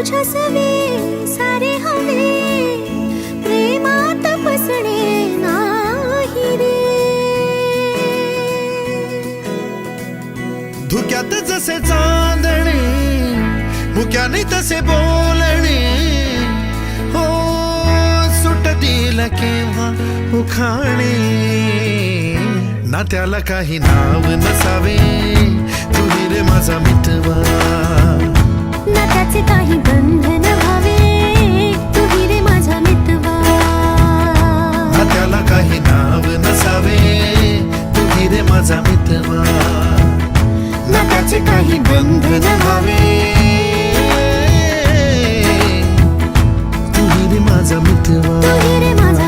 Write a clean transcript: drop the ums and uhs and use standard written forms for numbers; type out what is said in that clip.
तुझ्या सवे सारे हवे, प्रेमात फसणे नाही रे। धुक्यात जसे चांदणे, मुक्याने तसे बोलणे, हो सुटतील केव्हा उखाणे। नात्याला काही नाव नसावे, तुही रे माझा मितवा। नात्याचे काही बंधन व्हावे, तुही रे माझा मितवा। नात्याला काही नाव नसावे, तुही रे माझा मितवा। नात्याचे काही बंधन व्हावे, तुही रे माझा मितवा। तुही रे माझा